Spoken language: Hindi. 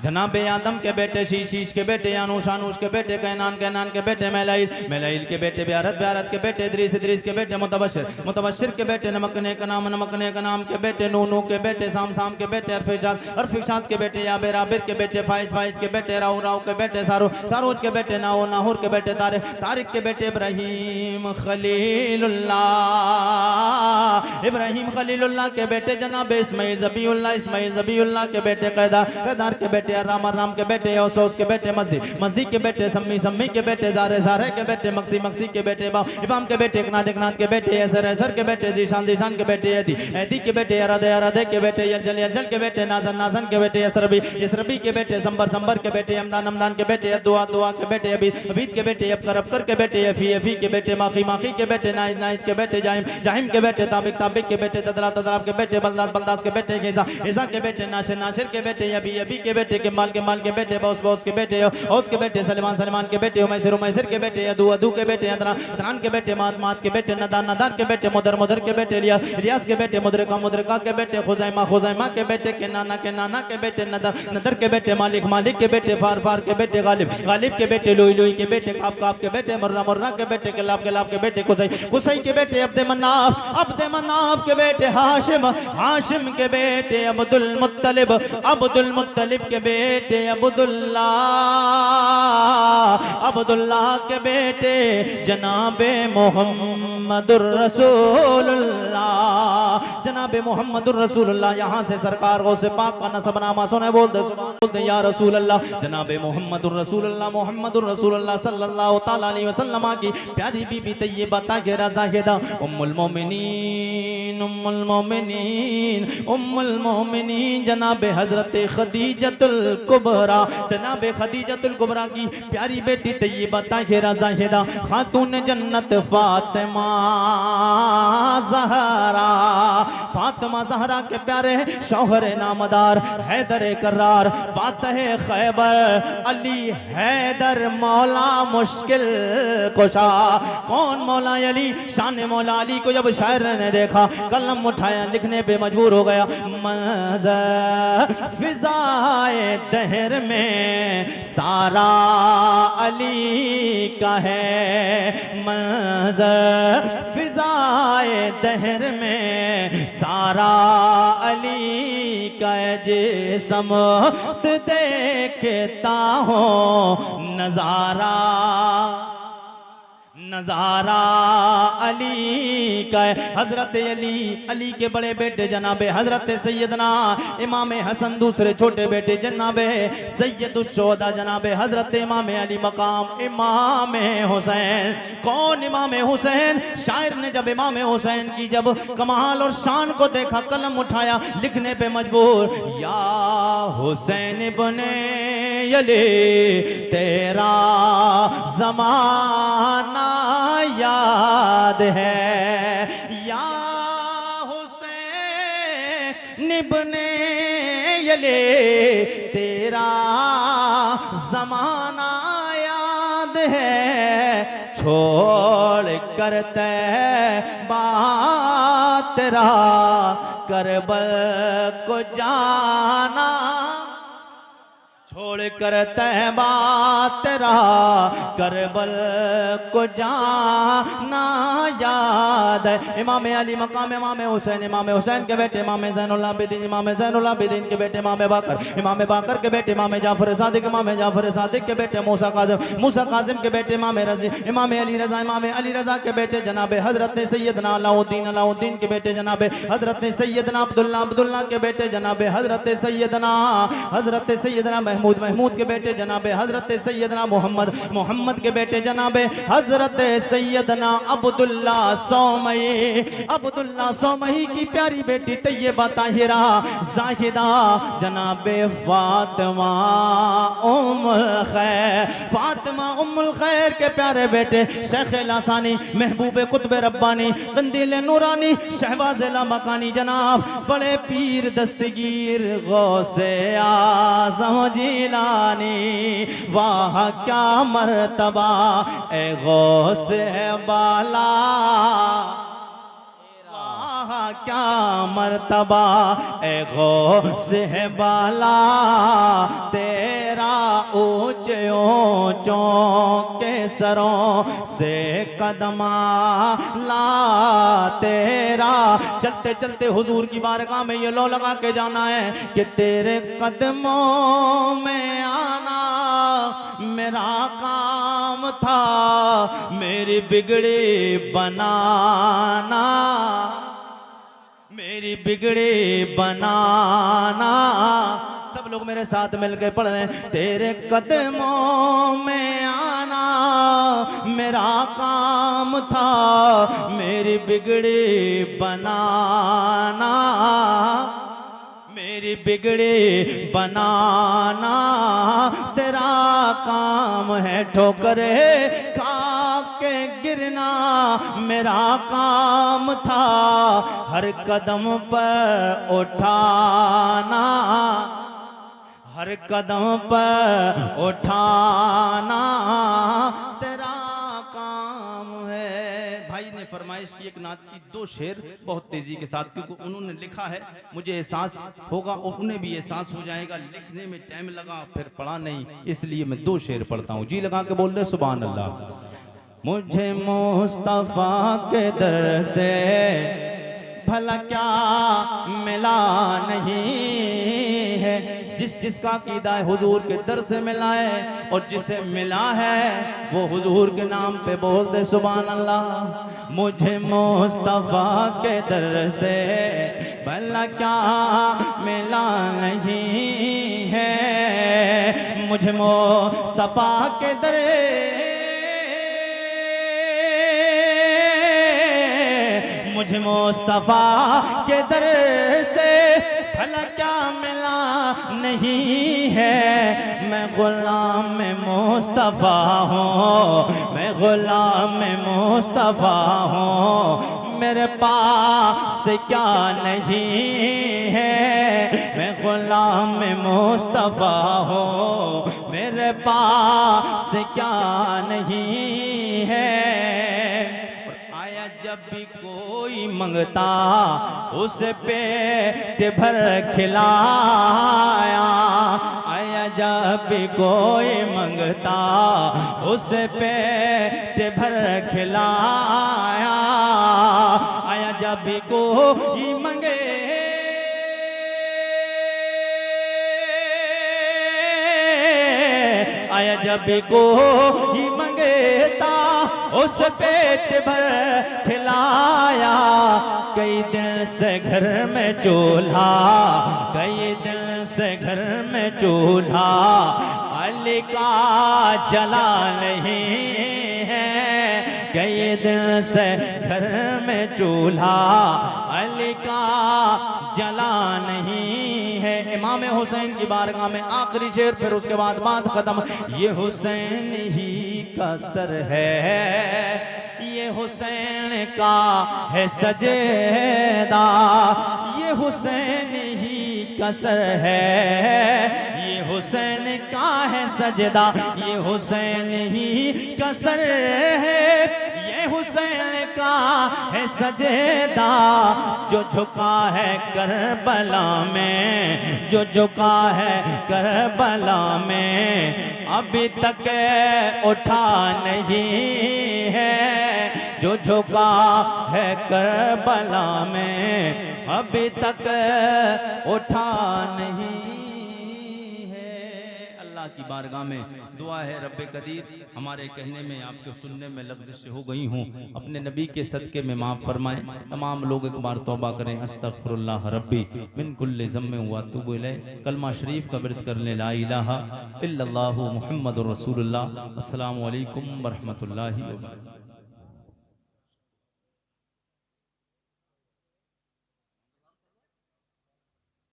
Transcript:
जनाब आदम के बेटे शीश के बेटे यानूश के बेटे कैनान के बेटे मेलाइल के बेटे ब्यारत के बेटे इद्रीस के बेटे मुतबशिर के बेटे नमकने का नाम के बेटे नूनू के बेटे साम के बेटे अरफिशाद के बेटे याबिर के बेटे फाइज के बेटे राव के बेटे सारोज के बेटे नाहुर के बेटे तारिक के बेटे इब्राहिम खलीलुल्लाह के बेटे जनाब इस्माइल ज़बीउल्लाह के बेटे कैदार के बेटे राम के बेटे औसौस के बेटे मस्जी के बेटे सम्मी के बेटे ज़ारे के बेटे मक्सी के बेटे इमाम के बेटे इकनाद के बेटे ऐसर के बेटे जीशान के बेटे ऐदी के बेटे अरादे के बेटे यजल के बेटे नाजन के बेटे यसरबी के बेटे संबर के बेटे हमदान के बेटे दुआ के बेटे अबीद के बेटे अबकर के बेटे यफी के बेटे माखी के बेटे नाइज के बेटे जाहिम के बेटे ताबिक के बेटे तदराब के बेटे बलदास के बेटे हिजा के बेटे नाशिर के बेटे अबी के बेटे केमाल के बेटे बॉस के बेटे औस के बेटे सलमान के बेटे उमैसिर के बेटे अदू के बेटे अदनान के बेटे मात के बेटे नदान के बेटे मुदर के बेटे रियाज के बेटे मुदरका के बेटे खुजैमा के बेटे के नाना के बेटे नदर के बेटे मालिक के बेटे फार के बेटे गालिब के बेटे लुई के बेटे काफ के बेटे मुर्रा के बेटे किलाब के बेटे कुसै के बेटे अब्दे मनाफ के बेटे हाशिम के बेटे अब्दुल मुत्तलिब के बेटे अब्दुल्लाह के बेटे जनाबे मोहम्मदुर रसूलुल्लाह यहाँ से सरकार गौसे पाक का नसबनामा सुने बोल दे या रसूल अल्लाह जनाबे मोहम्मदुर रसूलुल्लाह सल्लल्लाहु तआला अलैहि वसल्लम की प्यारी बीबी तैयबा ताहिरा ज़ाहिदा उम्मुल मोमिनीन जनाबे हजरत खदीजतुल कुबरा की प्यारी बेटी तैयबा ताहिरा ज़ाहिदा खातून जन्नत फातिमा ज़हरा के प्यारे शौहर नामदार हैदर करार फातह खैबर अली हैदर मौला मुश्किल कुशा। कौन मौला अली? शान मौला अली को जब शायर ने देखा कलम उठाया लिखने पे मजबूर हो गया। मंज़र फिज़ाए दहर में सारा अली का है, मंज़र फिज़ाए दहर में सारा अली का जिस्म देखता हो नजारा अली का। हजरत अली के बड़े बेटे जनाबे हजरत सैयदना इमाम हसन, दूसरे छोटे बेटे जनाबे सैयदुश्शोहदा जनाबे हजरत इमाम अली मकाम इमाम हुसैन। कौन इमाम हुसैन? शायर ने जब इमाम हुसैन की जब कमाल और शान को देखा कलम उठाया लिखने पे मजबूर। या हुसैन इब्ने अली तेरा ज़माना याद है, या हुसैन इब्ने अली तेरा ज़माना याद है। छोड़ कर तैबा तेरा करबल को जाना, छोड़ कर तैबा तेरा करबल को जाना याद है। इमाम अली मकाम इमाम हुसैन के बेटे इमाम ज़ैनुल आबिदीन के बेटे इमाम बाकर के बेटे इमाम जाफर सादिक के बेटे मूसा काज़िम के बेटे इमाम अली रज़ा के बेटे जनाबे हजरत सैयदना अलाउद्दीन के बेटे जनाबे हजरत सैयदना अब्दुल्ला के बेटे जनाबे हजरत सैयदना महमूद के बेटे जनाबे हजरत सैयदना मोहम्मद के बेटे जनाबे हजरत सैयदना अब्दुल्ला सौमई की प्यारी बेटी तैयबा ताहिरा ज़ाहिदा जनाबे फातिमा उम्मुल खैर के प्यारे बेटे शेख लासानी महबूब कुतुब रब्बानी कंदील नूरानी शहबाज मकानी जनाब बड़े पीर दस्तगीर गौसे आज़म जिलानी। वाह क्या मर्तबा ए गौस है बाला, वाह क्या मर्तबा ए गौस है बाला तेरा मोचों के सरों से कदमा ला तेरा। चलते चलते हुजूर की बारगाह में ये लो लगा के जाना है कि तेरे कदमों में आना मेरा काम था, मेरी बिगड़ी बनाना, मेरी बिगड़ी बनाना। सब लोग मेरे साथ मिलकर पढ़ रहे हैं। तेरे कदमों में आना मेरा काम था, मेरी बिगड़ी बनाना, मेरी बिगड़ी बनाना तेरा काम है। ठोकरे खा के गिरना मेरा काम था, हर कदम पर उठाना, हर कदम पर उठाना तेरा काम है। भाई ने फरमाइश की एक नात की 2 शेर बहुत तेजी के साथ, क्योंकि उन्होंने लिखा है, मुझे एहसास होगा उन्हें भी एहसास हो जाएगा, लिखने में टाइम लगा फिर पढ़ा नहीं, इसलिए मैं 2 शेर पढ़ता हूँ। जी लगा के बोल रहे सुभान अल्लाह। मुझे मुस्तफा के दर से भला क्या मिला नहीं है, जिसका कीदा हुजूर के दर से मिला है, और जिसे मिला है वो हुजूर के नाम पे बोल दे सुभान अल्लाह। मुझे मुस्तफा के दर से भला क्या मिला नहीं है, मुझे मुस्तफा के दर, मुझे मुस्तफा के दर से भला क्या मिला नहीं है। मैं गुलाम मुस्तफा हूँ, मैं गुलाम मुस्तफा हूँ, मेरे पास क्या नहीं है। मैं गुलाम मुस्तफा हूँ, मेरे पास क्या नहीं है। जब भी कोई मंगता उसे पेट भर खिलाया, आया जब भी कोई मंगता उसे पेट भर खिलाया, आया जब भी कोई मंगे आया जब भी कोई मंगता उस पेट भर खिलाया। कई दिन से घर में चूल्हा, कई दिन से घर में चूल्हा अली का जला नहीं है। कई दिन से घर में चूल्हा अली का जला नहीं है। इमाम हुसैन की बारगाह में आखिरी शेर, फिर उसके बाद बात खत्म। ये हुसैन ही का सर है, ये हुसैन का है सजेदा, ये हुसैन ही का सर है, ये हुसैन का है सजदा, ये हुसैन ही का सर है, ये हुसैन का है सजेदा। जो झुका है करबला में, जो झुका है करबला में, अभी तक उठा नहीं है। जो झुका है करबला में, अभी तक उठा नहीं है। अल्लाह की बारगाह में दुआ है रब्बे कदीर, हमारे कहने में आपके सुनने में लफ्ज़िश हो गई हूँ, अपने नबी के सदक़े में माफ़ फरमाएं। तमाम लोग एक बार तौबा करें, अस्तग़फिरुल्लाह रब्बी मिन कुल्लि ज़म्बिन व अतूबु इलैह। कलमा शरीफ का विर्द कर लें, ला इलाहा इल्लल्लाहु मुहम्मदुर रसूलुल्लाह। अस्सलामु अलैकुम व रहमतुल्लाहि व बरकातुहू।